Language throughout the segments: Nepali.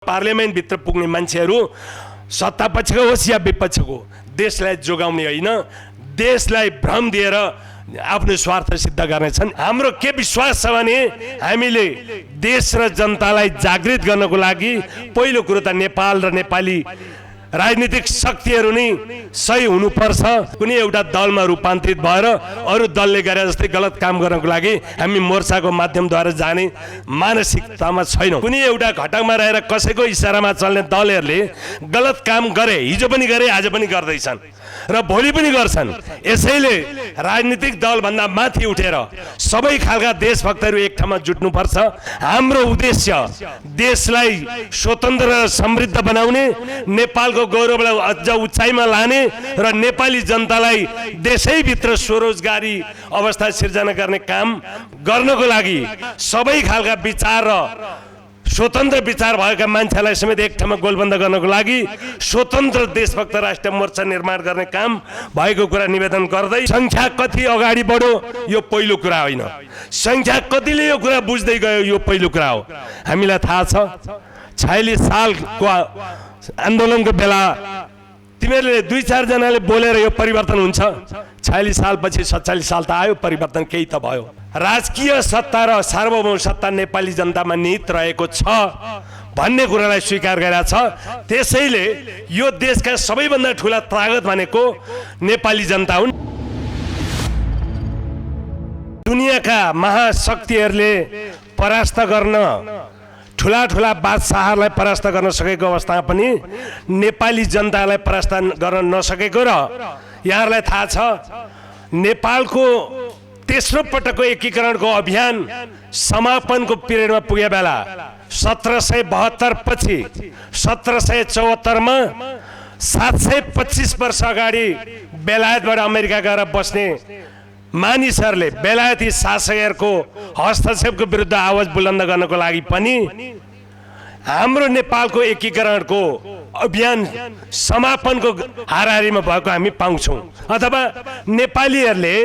पार्लियामेन्ट भित्र पुग्ने मान्छेहरू सत्ता पक्षको होस् या विपक्षको देशलाई जोगाउने होइन, देशलाई भ्रम दिएर आफ्नो स्वार्थ सिद्ध गर्नेछन्। हाम्रो के विश्वास छ भने हामीले देश र जनतालाई जागृत गर्नको लागि पहिलो कुरो त नेपाल र नेपाली राजनीतिक शक्तिहरू नै सही हुनुपर्छ। कुनै एउटा दलमा रूपान्तरित भएर अरू दलले गरे जस्तै गलत काम गर्नको लागि हामी मोर्चाको माध्यमद्वारा जाने मानसिकतामा छैनौँ। कुनै एउटा घटकमा रहेर कसैको इसारामा चल्ने दलहरूले गलत काम गरे, हिजो पनि गरे, आज पनि गर्दैछन् र भोलि पनि गर्छन्। यसैले राजनीतिक दलभन्दा माथि उठेर सबै खालका देशभक्तहरू एक ठाउँमा जुट्नुपर्छ। हाम्रो उद्देश्य देशलाई स्वतन्त्र र समृद्ध बनाउने, नेपालको गौरवलाई अझ उचाइमा लाने र नेपाली जनतालाई देशैभित्र स्वरोजगारी अवस्था सिर्जना गर्ने काम गर्नको लागि सबै खालका विचार र स्वतन्त्र विचार भएका मान्छेलाई समेत एक ठाउँमा गोलबन्द गर्नको लागि स्वतन्त्र देशभक्त राष्ट्रिय मोर्चा निर्माण गर्ने काम भएको कुरा निवेदन गर्दै, संख्या कति अगाडि बढ्यो यो पहिलो कुरा होइन, संख्या कतिले यो कुरा बुझ्दै गयो यो पहिलो कुरा हो। हामीलाई थाहा छ 46 सालको आन्दोलनको बेला तिमीहरूले 2-4 जनाले बोलेर यो परिवर्तन हुन्छ, 46 सालपछि 47 साल त आयो, परिवर्तन केही त भयो। राजकीय सत्ता र सार्वभौम सत्ता नेपाली जनतामा निहित रहेको छ भन्ने कुरालाई स्वीकार गरेका छ। त्यसैले यो देशका सबैभन्दा ठुला तागत भनेको नेपाली जनता हुन्। दुनियाँका महाशक्तिहरूले परास्त गर्न, ठुला ठुला बादशाहहरूलाई परास्त गर्न सकेको अवस्थामा पनि नेपाली जनतालाई परास्त गर्न नसकेको र यहाँहरूलाई थाहा छ नेपालको तेस्रो पटकको एकीकरणको अभियान समापनको पिरियडमा पुगे बेला 1772 पछि 1774 मा 725 वर्ष अगाडि बेलायतबाट अमेरिका गएर बस्ने मानिसहरूले बेलायती शासकहरूको हस्तक्षेपको विरुद्ध आवाज बुलन्द गर्नको लागि पनि हाम्रो नेपालको एकीकरणको अभियान समापनको हाराहारीमा भएको हामी पाउँछौँ। अथवा नेपालीहरूले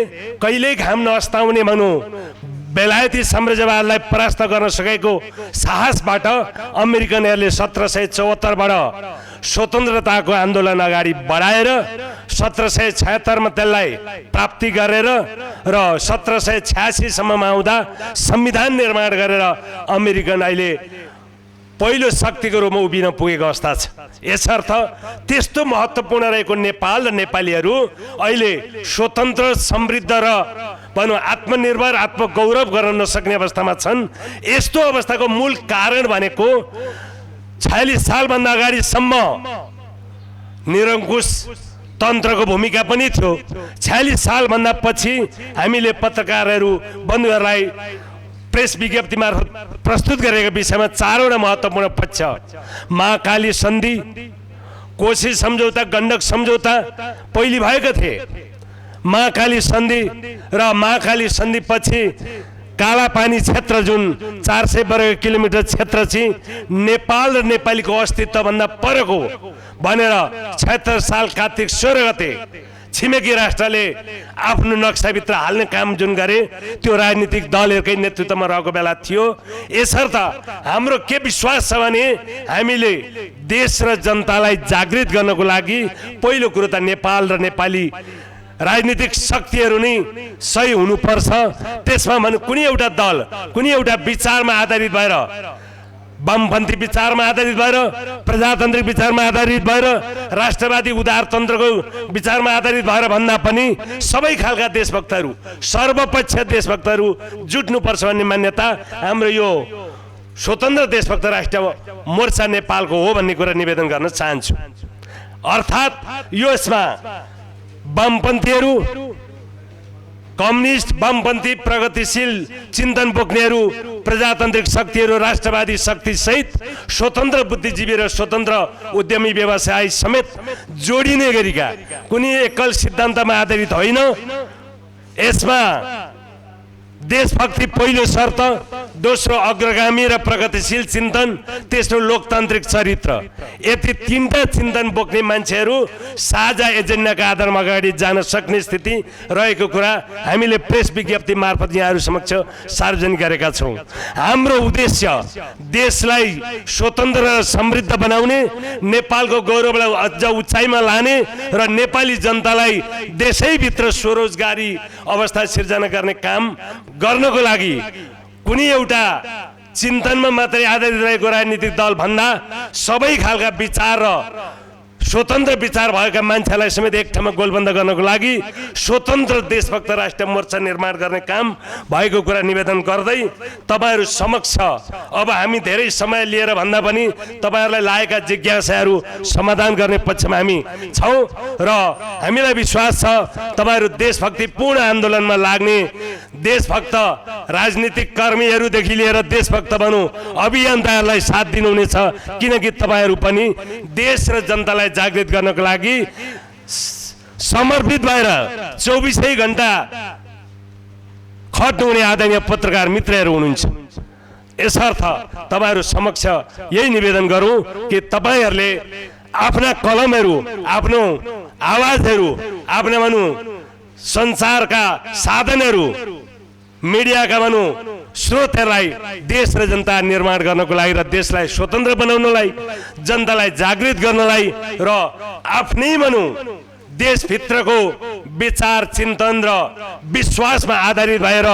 कहिल्यै घाम नअस्ताउने भनौँ बेलायती साम्राज्यवादलाई परास्त गर्न सकेको साहसबाट अमेरिकनहरूले 1774 बाट स्वतन्त्रताको आन्दोलन अगाडि बढाएर 1776 मा त्यसलाई प्राप्ति गरेर र 1786 सम्ममा आउँदा संविधान निर्माण गरेर अमेरिकन अहिले पहिलो शक्तिको रूपमा उभिन पुगेको अवस्था छ। यसर्थ त्यस्तो महत्त्वपूर्ण रहेको नेपाल र नेपालीहरू अहिले स्वतन्त्र, समृद्ध र भनौँ आत्मनिर्भर, आत्मगौरव गर्न नसक्ने अवस्थामा छन्। यस्तो अवस्थाको मूल कारण भनेको 46 सालभन्दा अगाडिसम्म निरङ्कुश तन्त्रको भूमिका पनि थियो। 46 सालभन्दा पछि हामीले पत्रकारहरू बन्धुहरूलाई प्रेस विज्ञप्ति मार्फत प्रस्तुत गरेको विषयमा 4वटा महत्त्वपूर्ण पक्ष, महाकाली सन्धि, कोशी सम्झौता, गण्डक सम्झौता पहिले भएको थिए। महाकाली सन्धि र महाकाली सन्धि पछि कालापानी क्षेत्र जुन 400 वर्ग किलोमिटर क्षेत्र चाहिँ नेपाल र नेपालीको अस्तित्वभन्दा परको भनेर 76 साल कार्तिक 16 गते छिमेकी राष्ट्रले आफ्नो नक्साभित्र हाल्ने काम जुन गरे त्यो राजनीतिक दलहरूकै नेतृत्वमा रहेको बेला थियो। यसर्थ हाम्रो के विश्वास छ भने हामीले देश र जनतालाई जागृत गर्नको लागि पहिलो कुरो त नेपाल र नेपाली राजनीतिक शक्तिहरू नै सही हुनुपर्छ। त्यसमा भने कुनै एउटा दल, कुनै एउटा विचारमा आधारित भएर, वामपन्थी विचारमा आधारित भएर, प्रजातान्त्रिक विचारमा आधारित भएर, राष्ट्रवादी उदारतन्त्रको विचारमा आधारित भएर भन्दा पनि सबै खालका देशभक्तहरू, सर्वपक्षीय देशभक्तहरू जुट्नुपर्छ भन्ने मान्यता हाम्रो यो स्वतन्त्र देशभक्त राष्ट्रिय मोर्चा नेपालको हो भन्ने कुरा निवेदन गर्न चाहन्छु। अर्थात् यसमा वामपन्थीहरू, कम्युनिस्ट, वामपन्थी, प्रगतिशील चिन्तन बोक्नेहरू, प्रजातान्त्रिक शक्तिहरू, राष्ट्रवादी शक्ति सहित स्वतन्त्र बुद्धिजीवी र स्वतन्त्र उद्यमी व्यवसायी समेत जोडिने गरिका कुनै एकल सिद्धान्तमा आधारित होइन। यसमा देशभक्ति पहिलो शर्त, दोस्रो अग्रगामी र प्रगतिशील चिन्तन, तेस्रो लोकतान्त्रिक चरित्र। यति तीनटा चिन्तन बोक्ने मान्छेहरू साझा एजेन्डाका आधारमा अगाडि जान सक्ने स्थिति रहेको कुरा हामीले प्रेस विज्ञप्ति मार्फत यहाँहरू समक्ष सार्वजनिक गरेका छौँ। हाम्रो उद्देश्य देशलाई स्वतन्त्र र समृद्ध बनाउने, नेपालको गौरवलाई अझ उचाइमा लाने र नेपाली जनतालाई देशैभित्र स्वरोजगारी अवस्था सिर्जना गर्ने काम गर्नको लागि कुनै एउटा चिन्तनमा मात्रै आधारित रहेको राजनीतिक दल भन्दा सबै खालका विचार र स्वतन्त्र विचार भएका मान्छेलाई समेत एक ठाउँमा गोलबन्द गर्नको लागि स्वतन्त्र देशभक्त राष्ट्रिय मोर्चा निर्माण गर्ने काम भएको कुरा निवेदन गर्दै तपाईहरू समक्ष अब हामी धेरै समय लिएर भन्दा पनि तपाईहरूलाई लागेका जिज्ञासाहरू समाधान गर्ने पक्षमा हामी छौँ र हामीलाई विश्वास छ तपाईहरू देशभक्तिपूर्ण आन्दोलनमा लाग्ने देशभक्त राजनीतिक कर्मीहरूदेखि लिएर देशभक्त भनौँ अभियन्ताहरूलाई साथ दिनुहुनेछ, किनकि तपाईहरू पनि देश र जनतालाई जागृत गर्नको लागि समर्पित भएर 24 घण्टा खट्नुहुने आदरणीय पत्रकार मित्रहरू हुनुहुन्छ। यसर्थ तपाईहरू समक्ष यही निवेदन गरौँ कि तपाईहरूले आफ्ना कलमहरू, आफ्नो आवाजहरू, आफ्ना भनौँ सञ्चारका साधनहरू, मिडियाका भनौँ स्रोतहरूलाई देश र जनता निर्माण गर्नको लागि र देशलाई स्वतन्त्र बनाउनलाई, जनतालाई जागृत गर्नलाई र आफ्नै भनौँ देशभित्रको विचार चिन्तन र विश्वासमा आधारित भएर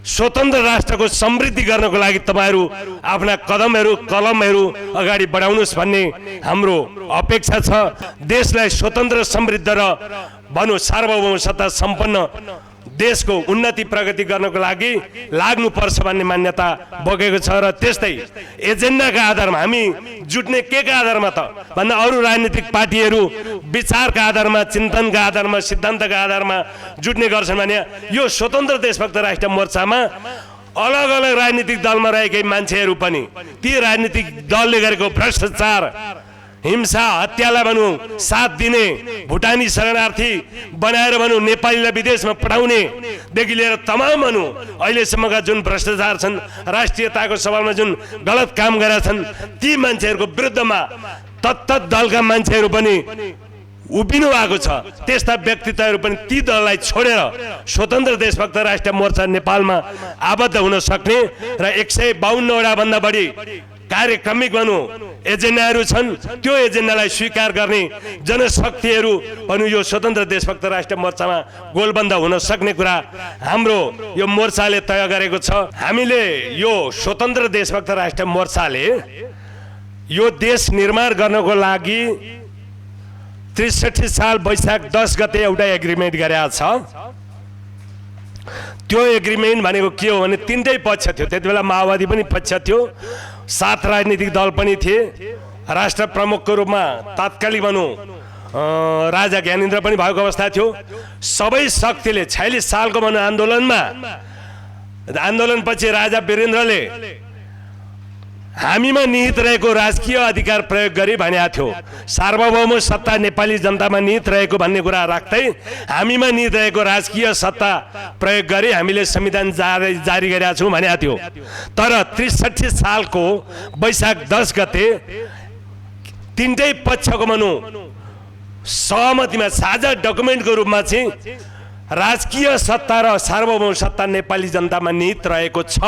स्वतन्त्र राष्ट्रको समृद्धि गर्नको लागि तपाईहरू आफ्ना कलमहरू अगाडि बढाउनुहोस् भन्ने हाम्रो अपेक्षा छ। देशलाई स्वतन्त्र समृद्ध र भनौँ सार्वभौम सत्ता सम्पन्न देशको उन्नति प्रगति गर्नको लागि लाग्नुपर्छ भन्ने मान्यता बोकेको छ र त्यस्तै एजेन्डाका आधारमा हामी जुट्ने केका आधारमा त भन्दा अरू राजनीतिक पार्टीहरू विचारका आधारमा, चिन्तनका आधारमा, सिद्धान्तका आधारमा जुट्ने गर्छन् भने यो स्वतन्त्र देशभक्त राष्ट्रिय मोर्चामा अलग अलग राजनीतिक दलमा रहेकै मान्छेहरू पनि ती राजनीतिक दलले गरेको भ्रष्टाचार, हिंसा, हत्यालाई भनौँ साथ दिने, भुटानी शरणार्थी बनाएर भनौँ नेपालीलाई विदेशमा पठाउनेदेखि लिएर तमाम भनौँ अहिलेसम्मका जुन भ्रष्टाचार छन्, राष्ट्रियताको सवालमा जुन गलत काम गरेका छन्, ती मान्छेहरूको विरुद्धमा तत्त दलका मान्छेहरू पनि उभिनु भएको छ। त्यस्ता व्यक्तित्वहरू पनि ती दललाई छोडेर स्वतन्त्र देशभक्त राष्ट्रिय मोर्चा नेपालमा आबद्ध हुन सक्ने र 152 वटा भन्दा बढी कार्यक्रमिक भनौँ एजेन्डाहरू छन्, त्यो एजेन्डालाई स्वीकार गर्ने जनशक्तिहरू भनौँ यो स्वतन्त्र देशभक्त राष्ट्रिय मोर्चामा गोलबन्द हुन सक्ने कुरा हाम्रो यो मोर्चाले तय गरेको छ। हामीले यो स्वतन्त्र देशभक्त राष्ट्रिय मोर्चाले यो देश निर्माण गर्नको लागि 63 साल वैशाख 10 गते एउटा एग्रिमेन्ट गरेका छ। त्यो एग्रिमेन्ट भनेको के हो भने तीनटै पक्ष थियो। त्यति बेला माओवादी पनि पक्ष थियो, 7 राजनीतिक दल पनि थिए, राष्ट्र प्रमुखको रूपमा तात्कालिक भनौँ राजा ज्ञानेन्द्र पनि भएको अवस्था थियो। सबै शक्तिले 46 सालको भनौँ आन्दोलनपछि राजा वीरेन्द्रले हामीमा निहित रहेको राजकीय अधिकार प्रयोग गरी भनेको थियो, सार्वभौम सत्ता नेपाली जनतामा निहित रहेको भन्ने कुरा राख्दै हामीमा निहित रहेको राजकीय सत्ता प्रयोग गरी हामीले संविधान जारी गरेका छौँ भनेको थियो। तर 63 सालको वैशाख 10 गते तीनटै पक्षको भनौँ सहमतिमा साझा डकुमेन्टको रूपमा चाहिँ राजकीय सत्ता र सार्वभौम सत्ता नेपाली जनतामा निहित रहेको छ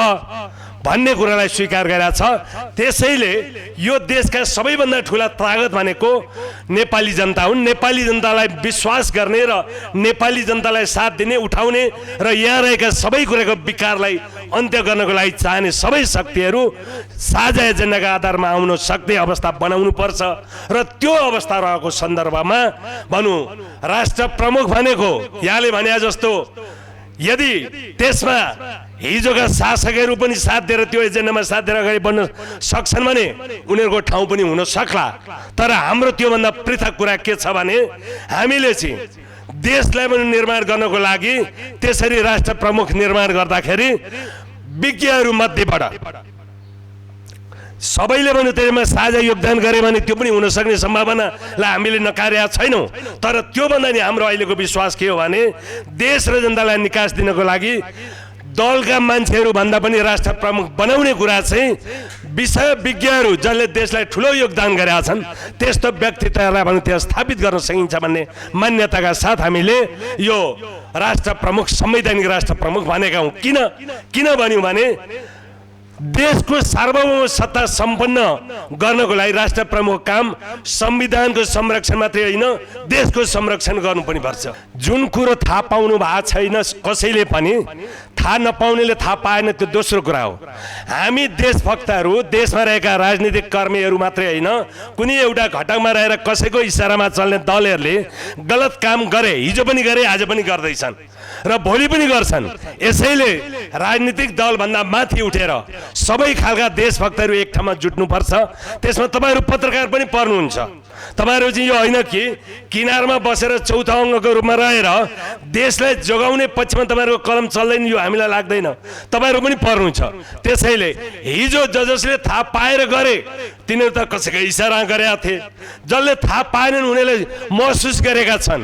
भन्ने कुरालाई स्वीकार गरेका छ। त्यसैले यो देशका सबैभन्दा ठुला ताकत भनेको नेपाली जनता हुन्। नेपाली जनतालाई विश्वास गर्ने र नेपाली जनतालाई साथ दिने, उठाउने र यहाँ रहेका सबै कुराको विकारलाई अन्त्य गर्नको लागि चाहने सबै शक्तिहरू साझा एजेन्डाका आधारमा आउन सक्ने अवस्था बनाउनु पर्छ र त्यो अवस्था रहेको सन्दर्भमा भनौँ राष्ट्र प्रमुख भनेको यहाँले भने जस्तो यदि त्यसमा हिजोका शासकहरू पनि साथ दिएर त्यो एजेन्डामा साथ दिएर अगाडि बढ्न सक्छन् भने उनीहरूको ठाउँ पनि हुन सक्ला। तर हाम्रो त्योभन्दा पृथक कुरा के छ भने हामीले चाहिँ देशलाई पनि निर्माण गर्नको लागि त्यसरी राष्ट्र प्रमुख निर्माण गर्दाखेरि विज्ञहरू मध्येबाट सबैले भने त्यसमा साझा योगदान गरे भने त्यो पनि हुन सक्ने सम्भावनालाई हामीले नकारेका छैनौँ। तर त्योभन्दा नि हाम्रो अहिलेको विश्वास के हो भने देश र जनतालाई निकास दिनको लागि दलका मान्छेहरू भन्दा पनि राष्ट्र प्रमुख बनाउने कुरा चाहिँ विषय विज्ञहरू जसले देशलाई ठुलो योगदान गरेका छन् त्यस्तो व्यक्तित्वहरूलाई भने त्यहाँ स्थापित गर्न सकिन्छ भन्ने मान्यताका साथ हामीले यो राष्ट्र प्रमुख संवैधानिक राष्ट्र प्रमुख भनेका हौँ। किन भन्यौँ भने देशको सार्वभौम सत्ता सम्पन्न गर्नको लागि राष्ट्र प्रमुख काम संविधानको संरक्षण मात्रै होइन देशको संरक्षण गर्नु पनि पर्छ। जुन कुरो थाहा पाउनु भएको छैन कसैले पनि थाहा नपाउनेले थाहा पाएन त्यो दोस्रो कुरा हो। हामी देशभक्तहरू देशमा रहेका राजनीतिक कर्मीहरू मात्रै होइन कुनै एउटा घटकमा रहेर कसैको इसारामा चल्ने दलहरूले गलत काम गरे, हिजो पनि गरे, आज पनि गर्दैछन् र भोलि पनि गर्छन्। यसैले राजनीतिक दलभन्दा माथि उठेर सबै खालका देशभक्तहरू एक ठाउँमा जुट्नुपर्छ। त्यसमा तपाईँहरू पत्रकार पनि पर्नुहुन्छ। तपाईँहरू चाहिँ यो होइन कि किनारमा बसेर चौथा अङ्गको रूपमा रहेर देशलाई जोगाउने पक्षमा तपाईँहरूको कलम चल्दैन यो हामीलाई लाग्दैन। तपाईँहरू पनि पर्नुहुन्छ। त्यसैले हिजो जसले थाहा पाएर गरे तिनीहरू त कसैको इसारा गरेका थिए, जसले थाहा पाएनन् उनीहरूले महसुस गरेका छन्।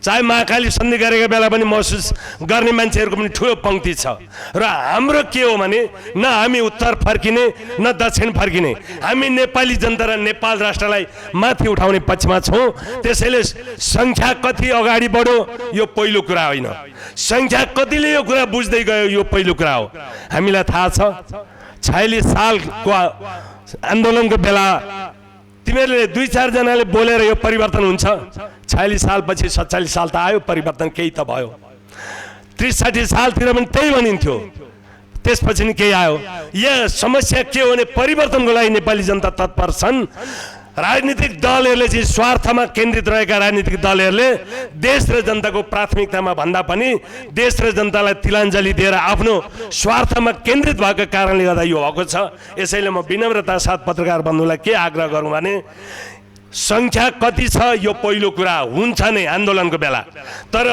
चाहे महाकाली सन्धि गरेको बेला पनि महसुस गर्ने मान्छेहरूको पनि ठुलो पङ्क्ति छ। र हाम्रो के हो भने न हामी उत्तर फर्किने न दक्षिण फर्किने, हामी नेपाली जनता र नेपाल राष्ट्रलाई माथि उठाउने पक्षमा छौँ। त्यसैले सङ्ख्या कति अगाडि बढ्यो यो पहिलो कुरा होइन, सङ्ख्या कतिले यो कुरा बुझ्दै गयो यो पहिलो कुरा हो। हामीलाई थाहा छ 46 सालको आन्दोलनको बेला तिमीहरूले 2-4 जनाले बोलेर यो परिवर्तन हुन्छ, 46 सालपछि 47 साल त आयो, परिवर्तन केही त भयो। 30-60 सालतिर पनि त्यही भनिन्थ्यो, त्यसपछि नि केही आयो। यहाँ समस्या के हो भने परिवर्तनको लागि नेपाली जनता तत्पर छन्। राजनीतिक दलहरूले चाहिँ स्वार्थमा केन्द्रित रहेका राजनीतिक दलहरूले देश र जनताको प्राथमिकतामा भन्दा पनि देश र जनतालाई तिलाञ्जली दिएर आफ्नो स्वार्थमा केन्द्रित भएको कारणले गर्दा यो भएको छ। यसैले म विनम्रता साथ पत्रकार बन्धुलाई के आग्रह गरौँ भने सङ्ख्या कति छ यो पहिलो कुरा हुन्छ नै आन्दोलनको बेला, तर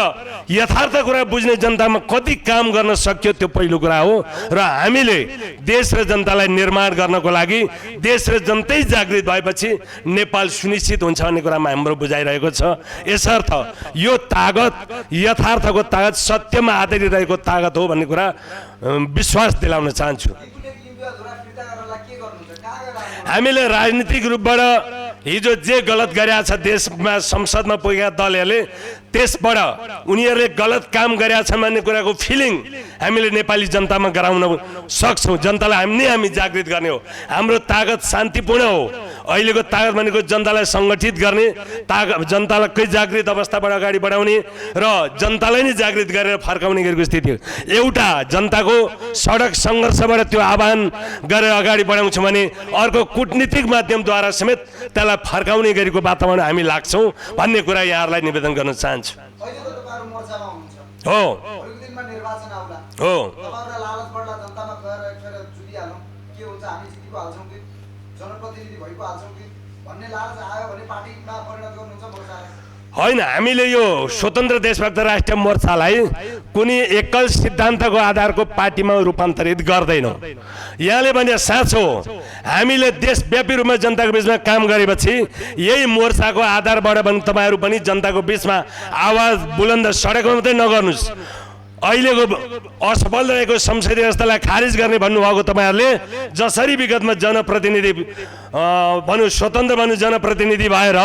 यथार्थ कुरा बुझ्ने जनतामा कति काम गर्न सक्यो त्यो पहिलो कुरा हो। र हामीले देश र जनतालाई निर्माण गर्नको लागि देश र जनतै जागृत भएपछि नेपाल सुनिश्चित हुन्छ भन्ने कुरामा हाम्रो बुझाइरहेको छ। यसर्थ यो तागत यथार्थको तागत सत्यमा आधारित रहेको तागत हो भन्ने कुरा विश्वास दिलाउन चाहन्छु। हामीले राजनीतिक रूपबाट हिजो जे गलत गरेका छ देशमा संसदमा पुगेका दलहरूले त्यसबाट उनीहरूले गलत काम गरेका छन् भन्ने कुराको फिलिङ हामीले नेपाली जनतामा गराउन सक्छौँ। जनतालाई हामी जागृत गर्ने हो। हाम्रो तागत शान्तिपूर्ण हो। अहिलेको तागत भनेको जनतालाई सङ्गठित गर्ने, जनतालाई जागृत अवस्थाबाट अगाडि बढाउने र जनतालाई नै जागृत गरेर फर्काउने गरेको स्थिति हो। एउटा जनताको सडक सङ्घर्षबाट त्यो आह्वान गरेर अगाडि बढाउँछौँ भने अर्को कुटनीतिक माध्यमद्वारा समेत त्यसलाई फर्काउने गरेको वातावरण हामी लाग्छौँ भन्ने कुरा यहाँहरूलाई निवेदन गर्न चाहन्छु। हो हो होइन, हामीले यो स्वतन्त्र देशभक्त राष्ट्रिय मोर्चालाई कुनै एकल सिद्धान्तको आधारको पार्टीमा रूपान्तरित गर्दैनौँ। यहाँले भने साँचो हो, हामीले देशव्यापी रूपमा जनताको बिचमा काम गरेपछि यही मोर्चाको आधारबाट पनि तपाईँहरू पनि जनताको बिचमा आवाज बुलन्द सडकमा मात्रै नगर्नुहोस्। अहिलेको असफल रहेको संसदीय व्यवस्थालाई खारिज गर्ने भन्नुभएको तपाईँहरूले जसरी विगतमा जनप्रतिनिधि भनौँ स्वतन्त्र भनौँ जनप्रतिनिधि भएर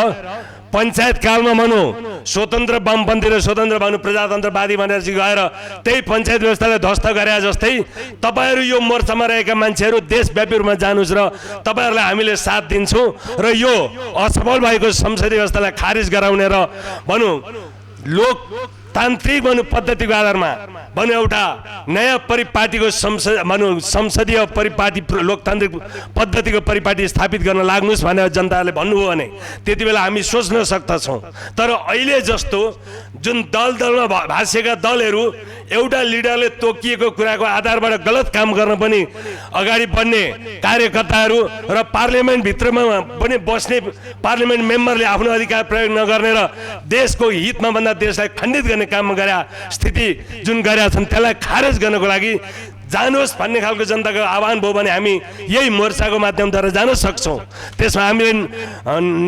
पञ्चायत कालमा भनौँ स्वतन्त्र वामपन्थी र स्वतन्त्र भनौँ प्रजातन्त्रवादी भनेर चाहिँ गएर त्यही पञ्चायत व्यवस्थालाई ध्वस्त गरे जस्तै तपाईँहरू यो मोर्चामा रहेका मान्छेहरू देशव्यापी रूपमा जानुहोस् र तपाईँहरूलाई हामीले साथ दिन्छौँ र यो असफल भएको संसदीय व्यवस्थालाई खारिज गराउने र भनौँ लोकतान्त्रिक भनौँ पद्धतिको आधारमा भनौँ एउटा नयाँ परिपाटीको संसदीय परिपाटी लोकतान्त्रिक पद्धतिको परिपाटी स्थापित गर्न लाग्नुहोस् भनेर जनताले भन्नुभयो भने त्यति बेला हामी सोच्न सक्दछौँ। तर अहिले जस्तो जुन दलमा भाँसिएका दलहरू एउटा लिडरले तोकिएको कुराको आधारबाट गलत काम गर्न पनि अगाडि बढ्ने कार्यकर्ताहरू र पार्लियामेन्टभित्रमा पनि बस्ने पार्लियामेन्ट मेम्बरले आफ्नो अधिकार प्रयोग नगर्ने र देशको हितमा भन्दा देशलाई खण्डित गर्ने काम गरे स्थिति जुन गरेका छन् त्यसलाई खारेज गर्नको लागि जानुहोस् भन्ने खालको जनताको आह्वान भयो भने हामी यही मोर्चाको माध्यमद्वारा जान सक्छौँ। त्यसमा हामीले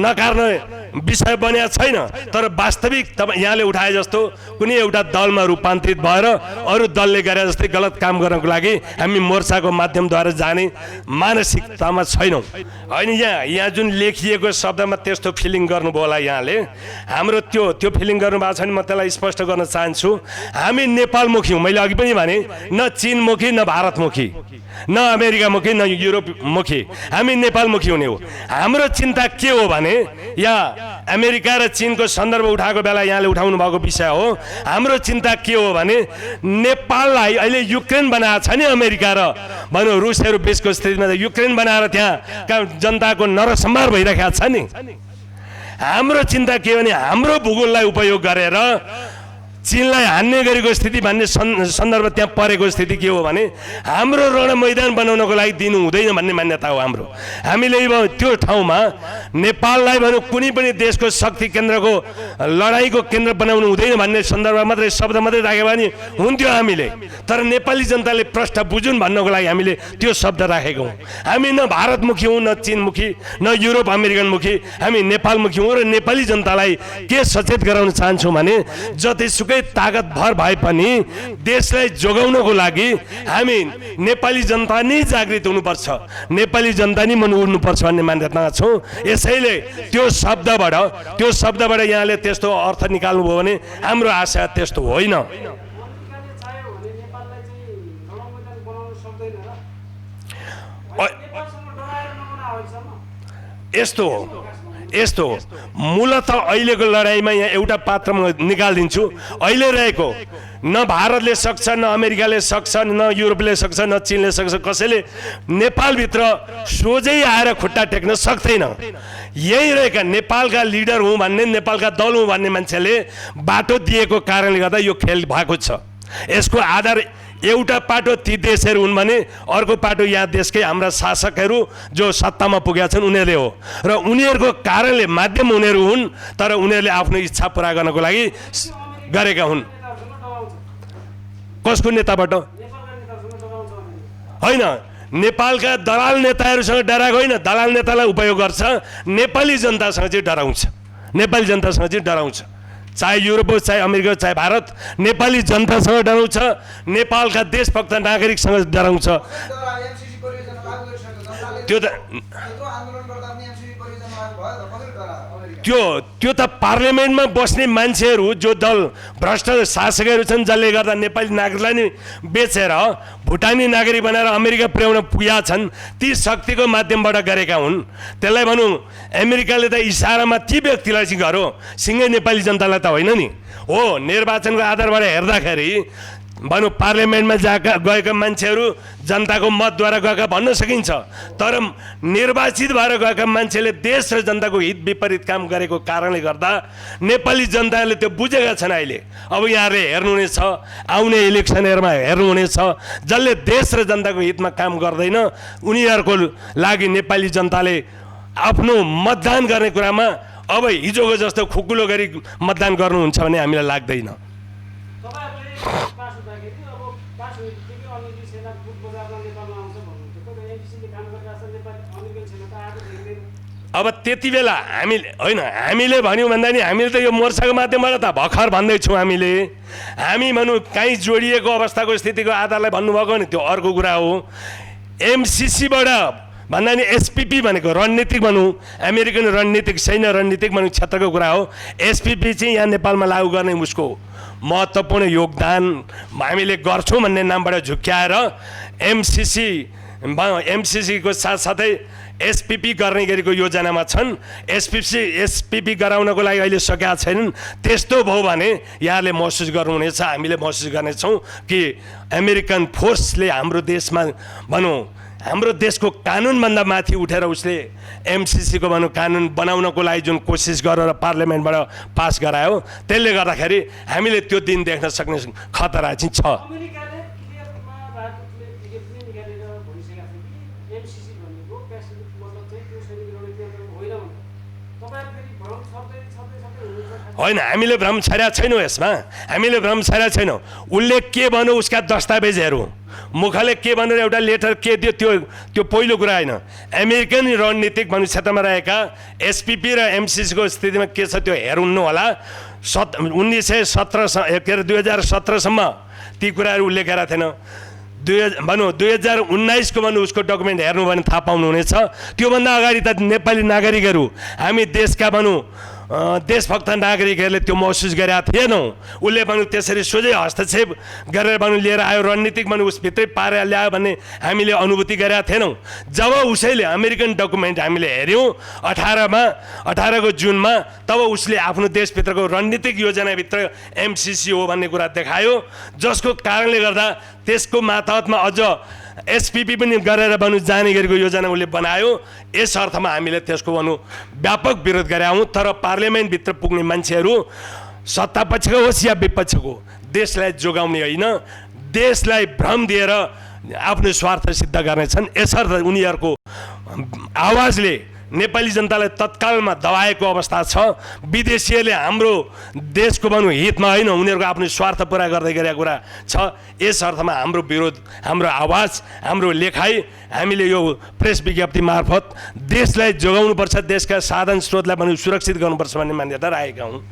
नकार्ने विषय बनेको छैन, तर वास्तविक तपाईँ यहाँले उठाए जस्तो कुनै एउटा दलमा रूपान्तरित भएर अरू दलले गरे जस्तै गलत काम गर्नको लागि हामी मोर्चाको माध्यमद्वारा जाने मानसिकतामा छैनौँ। होइन, यहाँ जुन लेखिएको शब्दमा त्यस्तो फिलिङ गर्नुभयो होला यहाँले, हाम्रो त्यो फिलिङ गर्नुभएको छ भने म त्यसलाई स्पष्ट गर्न चाहन्छु। हामी नेपालमुखी हौँ, मैले अघि पनि भने, न चीनमुखी न भारतमुखी न अमेरिकामुखी न युरोपमुखी, हामी नेपालमुखी हुने हो। हाम्रो चिन्ता के हो भने यहाँ अमेरिका र चीनको सन्दर्भ उठाएको बेला यहाँले उठाउनु भएको विषय हो। हाम्रो चिन्ता के हो भने नेपाललाई अहिले युक्रेन बनाएको छ नि अमेरिका र भनौँ रुसहरू बिचको स्थितिमा युक्रेन बनाएर त्यहाँ जनताको नरसंहार भइरहेको छ नि। हाम्रो चिन्ता के हो भने हाम्रो भूगोललाई उपयोग गरेर चीनलाई हान्ने गरेको स्थिति भन्ने सन्दर्भ त्यहाँ परेको स्थिति के हो भने हाम्रो रण मैदान बनाउनको लागि दिनु हुँदैन भन्ने मान्यता हो हाम्रो। हामीले त्यो ठाउँमा नेपाललाई भनौँ कुनै पनि देशको शक्ति केन्द्रको लडाइँको केन्द्र बनाउनु हुँदैन भन्ने सन्दर्भमा मात्रै शब्द मात्रै राख्यो भने हुन्थ्यो हामीले, तर नेपाली जनताले प्रश्न बुझुन् भन्नको लागि हामीले त्यो शब्द राखेको हौँ। हामी न भारतमुखी हौँ, न चीनमुखी, न युरोप अमेरिकनमुखी, हामी नेपालमुखी हौँ। र नेपाली जनतालाई के सचेत गराउन चाहन्छौँ भने जतिसुकै ताकत भर भए पनि देशलाई जोगाउनको लागि हामी नेपाली जनता नै जागृत हुनुपर्छ, नेपाली जनता नै मन उड्नुपर्छ भन्ने मान्यतामा छौँ। यसैले त्यो शब्दबाट यहाँले त्यस्तो अर्थ निकाल्नुभयो भने हाम्रो आशा त्यस्तो होइन। यस्तो मूलत अहिलेको लडाइँमा यहाँ एउटा पात्र म निकालिदिन्छु। अहिले रहेको न भारतले सक्छ, न अमेरिकाले सक्छ, न युरोपले सक्छ, न चीनले सक्छ, कसैले नेपालभित्र सोझै आएर खुट्टा टेक्न सक्दैन। यही रहेका नेपालका लिडर हुँ भन्ने, नेपालका दल हुँ भन्ने मान्छेले बाटो दिएको कारणले गर्दा यो खेल भएको छ। यसको आधार एउटा पाटो ती देशहरू हुन् भने अर्को पाटो यहाँ देशकै हाम्रा शासकहरू जो सत्तामा पुगेका छन् उनीहरूले हो, र उनीहरूको कारणले माध्यम उनीहरू हुन्, तर उनीहरूले आफ्नो इच्छा पुरा गर्नको लागि गरेका हुन्। कसको नेताबाट होइन, नेपालका दलाल नेताहरूसँग डराएको होइन, दलाल नेतालाई उपयोग गर्छ, नेपाली जनतासँग चाहिँ डराउँछ, नेपाली जनतासँग चाहिँ डराउँछ। चाहे युरोप होस्, चाहे अमेरिका होस्, चाहे भारत, नेपाली जनतासँग डराउँछ, नेपालका देशभक्त नागरिकसँग डराउँछ। त्यो त पार्लियामेन्टमा बस्ने मान्छेहरू जो दल भ्रष्ट शासकहरू छन्, जसले गर्दा नेपाली नागरिकलाई नै बेचेर भुटानी नागरिक बनाएर अमेरिका पुर्याउन पुगेका छन्, ती शक्तिको माध्यमबाट गरेका हुन्। त्यसलाई भनौँ अमेरिकाले त इसारामा ती व्यक्तिलाई चाहिँ गरो, सिँगै नेपाली जनतालाई त होइन नि हो। निर्वाचनको आधारबाट हेर्दाखेरि भनौँ पार्लियामेन्टमा गएका मान्छेहरू जनताको मतद्वारा गएका भन्न सकिन्छ, तर निर्वाचित भएर गएका मान्छेले देश र जनताको हित विपरीत काम गरेको कारणले गर्दा नेपाली जनताले त्यो बुझेका छन्। अहिले अब यहाँले हेर्नुहुनेछ, आउने इलेक्सनहरूमा हेर्नुहुनेछ, जसले देश र जनताको हितमा काम गर्दैन उनीहरूको लागि नेपाली जनताले आफ्नो मतदान गर्ने कुरामा अब हिजोको जस्तो खुकुलो गरी मतदान गर्नुहुन्छ भन्ने हामीलाई लाग्दैन। अब त्यति बेला हामीले भन्यौँ भन्दा नि हामीले त यो मोर्चाको माध्यमबाट त भर्खर भन्दैछौँ। हामी भनौँ कहीँ जोडिएको अवस्थाको स्थितिको आधारलाई भन्नुभएको नि त्यो अर्को कुरा हो। एमसिसीबाट भन्दा नि एसपिपी भनेको रणनीतिक भनौँ, अमेरिकन रणनीतिक सैन्य रणनीतिक भनौँ क्षेत्रको कुरा हो। एसपिपी चाहिँ यहाँ नेपालमा लागू गर्ने उसको महत्त्वपूर्ण योगदान हामीले गर्छौँ भन्ने नामबाट झुक्क्याएर एमसिसीको साथसाथै एसपिपी गर्ने गरेको योजनामा छन्। एसपिपी गराउनको लागि अहिले सकेका छैनन्। त्यस्तो भयो भने यहाँले महसुस गर्नुहुनेछ, हामीले महसुस गर्नेछौँ कि अमेरिकन फोर्सले हाम्रो देशमा भनौँ हाम्रो देशको कानुनभन्दा माथि उठेर उसले एमसिसीको भनौँ कानुन बनाउनको लागि जुन कोसिस गरेर पार्लियामेन्टबाट पास गरायो, त्यसले गर्दाखेरि हामीले त्यो दिन देख्न सक्ने खतरा चाहिँ छ। होइन, हामीले भ्रम छरेका छैनौँ यसमा, हामीले भ्रम छरेका छैनौँ। उसले के भन्यो उसका दस्तावेजहरू, मुखले के भनेर एउटा लेटर के दियो त्यो पहिलो कुरा होइन। अमेरिकन रणनीतिक भन्ने क्षेत्रमा रहेका एसपिपी र एमसिसीको स्थितिमा के छ त्यो हेर्नु होला। 2017सम्म ती कुराहरू उल्लेख गरेका थिएन। 2019 को भन्नु उसको डकुमेन्ट हेर्नु भने थाहा पाउनुहुनेछ। त्योभन्दा अगाडि त नेपाली नागरिकहरू, हामी देशका देशभक्त नागरिकहरूले त्यो महसुस गरेका थिएनौँ। उसले त्यसरी सोझै हस्तक्षेप गरेर लिएर आयो, रणनीतिक उसभित्रै पारेर ल्यायो भन्ने हामीले अनुभूति गरेका थिएनौँ। जब उसैले अमेरिकन डकुमेन्ट हामीले हेऱ्यौँ 18 को जुनमा, तब उसले आफ्नो देशभित्रको रणनीतिक योजनाभित्र एमसिसी हो भन्ने कुरा देखायो, जसको कारणले गर्दा त्यसको मातहतमा अझ एसपिपी पनि गरेर जाने गरेको योजना उसले बनायो। यस अर्थमा हामीले त्यसको व्यापक विरोध गरेका हौँ। तर पार्लियामेन्टभित्र पुग्ने मान्छेहरू सत्ता पक्षको होस् या विपक्षको, देशलाई जोगाउने होइन, देशलाई भ्रम दिएर आफ्नो स्वार्थ सिद्ध गर्नेछन्। यसर्थ उनीहरूको आवाजले नेपाली जनतालाई तत्कालमा दबाएको अवस्था छ। विदेशीहरूले हाम्रो देशको हितमा होइन, उनीहरूको आफ्नो स्वार्थ पुरा गर्दै गरेको कुरा छ। यस अर्थमा हाम्रो विरोध, हाम्रो आवाज, हाम्रो लेखाइ हामीले यो प्रेस विज्ञप्ति मार्फत देशलाई जोगाउनुपर्छ, देशका साधन स्रोतलाई सुरक्षित गर्नुपर्छ भन्ने मान्यता राखेका हौँ।